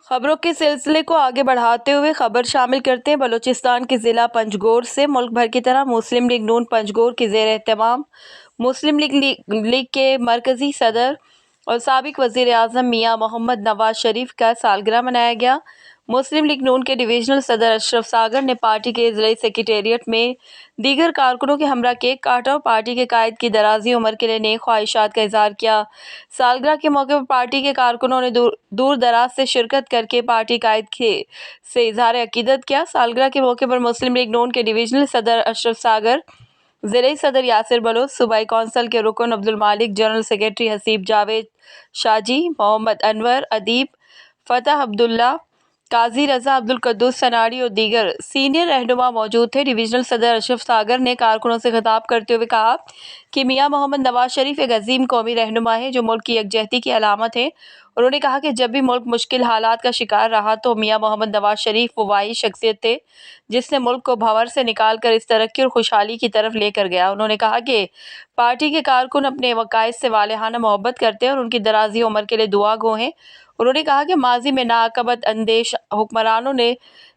खबरों के सिलसिले को आगे बढ़ाते हुए खबर शामिल करते हैं बलूचिस्तान के ज़िला पंजगोर से। मुल्क भर की तरह मुस्लिम लीग नून पंजगोर के ज़ेर एहतमाम मुस्लिम लीग के मरकज़ी सदर और साबिक वज़ीर आज़म मियाँ मोहम्मद नवाज शरीफ का सालगिरह मनाया गया। मुस्लिम लीग नून के डिवीज़नल सदर अशरफ सागर ने पार्टी के ज़िला सेक्रेटेरिएट में दीगर कारकुनों के हमरा केक काटा और पार्टी के कायद की दराज़ी उम्र के लिए नेक ख्वाहिशात का इज़हार किया। सालगिरह के मौके पर पार्टी के कारकुनों ने दूर दराज से शिरकत करके पार्टी कायद से इज़हार अकीदत किया। सालगिरह के मौके पर मुस्लिम लीग नून के डिवीज़नल सदर अशरफ सागर, ज़िला सदर यासिर बलोच, सूबाई कौंसिल के रुकन अब्दुल मालिक, जनरल सेक्रेटरी हसीब जावेद शाजी, मोहम्मद अनवर, अदीब, फ़तह अब्दुल्ला, काजी रज़ा, अब्दुल कद्दूस सनाड़ी और दीगर सीनियर रहनुमा मौजूद थे। डिवीज़नल सदर अशरफ सागर ने कारकुनों से खिताब करते हुए कहा कि मियाँ मोहम्मद नवाज शरीफ एक अजीम कौमी रहनुमा है जो मुल्क की यकजहती की अलामत है। उन्होंने कहा कि जब भी मुल्क मुश्किल हालात का शिकार रहा तो मियाँ मोहम्मद नवाज शरीफ वो वाहिद शख्सियत थे जिसने मुल्क को भंवर से निकाल कर इस तरक्की और खुशहाली की तरफ लेकर गया। उन्होंने कहा कि पार्टी के कारकुन अपने वकायद से वालिहाना मोहब्बत करते हैं और उनकी दराजी उम्र के लिए दुआ गो हैं। उन्होंने कहा कि माजी में नाअकबत अंदेश हुक्मरानों ने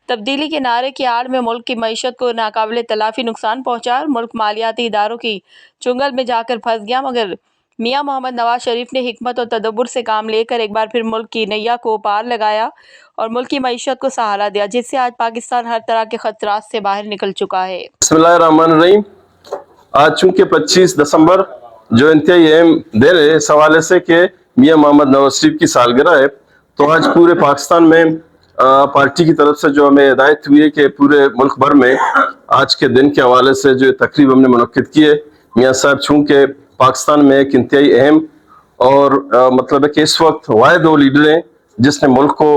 तब्दीली के नारे की आड़ में मुल्क की मईशत को नाकाबिल तलाफी नुकसान पहुंचा और मुल्क मालियाती इदारों की चुंगल में जाकर फंस गया, मगर मियाँ मोहम्मद नवाज शरीफ ने हिकमत और तदब्बुर से काम लेकर एक बार फिर मुल्क की नैया को पार लगाया और मुल्क की मईशत को सहारा दिया, जिससे आज पाकिस्तान हर तरह के खतरात से बाहर निकल चुका है। बिस्मिल्लाहिर्रहमानिर्रहीम। आज चूंकि 25 दिसंबर जो इंतहाई अहम दिन है इस हवाले से कि मियाँ मोहम्मद नवाज शरीफ की सालगिरह है, तो आज पूरे पाकिस्तान में पार्टी की तरफ से जो हमें हिदायत हुई है कि पूरे मुल्क भर में आज के दिन के हवाले से जो तकरीब हमने मुनक्किद की है। मियाँ साहब चूँकि पाकिस्तान में एक इंतहाई अहम और मतलब है कि इस वक्त वाहिद वो लीडर हैं जिसने मुल्क को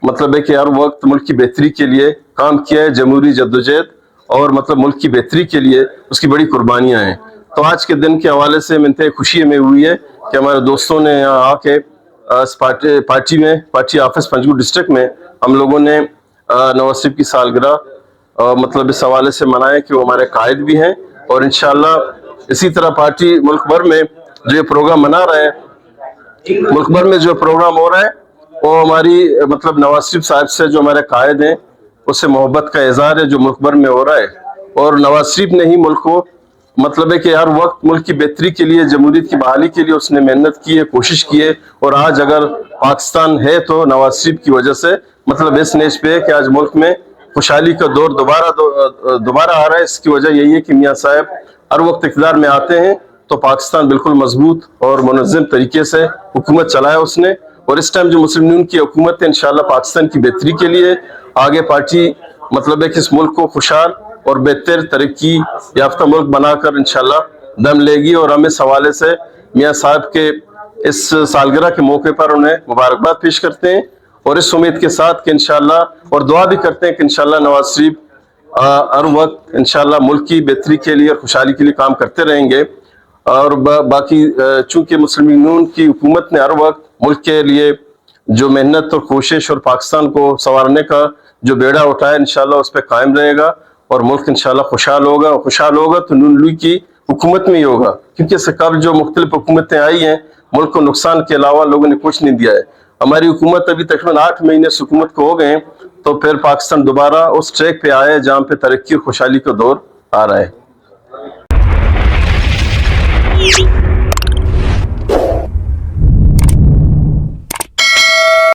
मतलब है कि हर वक्त मुल्क की बेहतरी के लिए काम किया है, जमहूरी जद्दोजहद और मतलब मुल्क की बेहतरी के लिए उसकी बड़ी कुर्बानियाँ हैं। तो आज के दिन के हवाले से इंतहाई खुशी हमें हुई है कि हमारे दोस्तों ने यहाँ आके पार्टी ऑफिस पंजगुर डिस्ट्रिक्ट में हम लोगों ने नवाज शरीफ की सालगिरह मतलब इस हवाले से मनाया कि वो हमारे कायद भी हैं और इंशाल्लाह इसी तरह पार्टी मुल्क भर में जो ये प्रोग्राम मना रहे हैं, मुल्क भर में जो प्रोग्राम हो रहा है वो हमारी मतलब नवाज शरीफ साहब से जो हमारे कायद हैं उससे मोहब्बत का इजहार है जो मुल्क भर में हो रहा है। और नवाज शरीफ ने ही मुल्क को मतलब है कि हर वक्त मुल्क की बेहतरी के लिए, जमहूरियत की बहाली के लिए उसने मेहनत की है, कोशिश की है। और आज अगर पाकिस्तान है तो नवाज शरीफ की वजह से मतलब इस नेच पे है कि आज मुल्क में खुशहाली का दौर दोबारा आ रहा है। इसकी वजह यही है कि मियाँ साहब हर वक्त इक़्तिदार में आते हैं तो पाकिस्तान बिल्कुल मजबूत और मुनज़्ज़म तरीके से हुकूमत चलाया उसने। और इस टाइम जो मुस्लिम लीग की हुकूमत है इंशाल्लाह पाकिस्तान की बेहतरी के लिए आगे पार्टी मतलब है कि इस मुल्क को खुशहाल और बेहतर तरक्की याफ्ता मुल्क बनाकर इंशाल्लाह दम लेगी। और हम इस हवाले से मियाँ साहब के इस सालगिरह के मौके पर उन्हें मुबारकबाद पेश करते हैं और इस उम्मीद के साथ कि इंशाल्लाह और दुआ भी करते हैं कि इंशाल्लाह नवाज शरीफ हर वक्त इंशाल्लाह मुल्क की बेहतरी के लिए और खुशहाली के लिए काम करते रहेंगे। और बाकी चूंकि मुस्लिम लीग नून की हुकूमत ने हर वक्त मुल्क के लिए जो मेहनत और कोशिश और पाकिस्तान को संवारने का जो बेड़ा उठाया इंशाल्लाह उस पर कायम रहेगा और मुल्क इंशाल्लाह खुशहाल होगा। और खुशहाल होगा तो नून लीग की हुकूमत में ही होगा, क्योंकि इससे कबल जो मुख्तलिफ हुकूमतें आई हैं मुल्क को नुकसान के अलावा लोगों ने कुछ नहीं दिया है। हमारी हुकूमत अभी तकरीबन 8 महीने से हुकूमत को हो गए तो फिर पाकिस्तान दोबारा उस ट्रैक पे आया है जहाँ पे तरक्की और खुशहाली का दौर आ रहा है।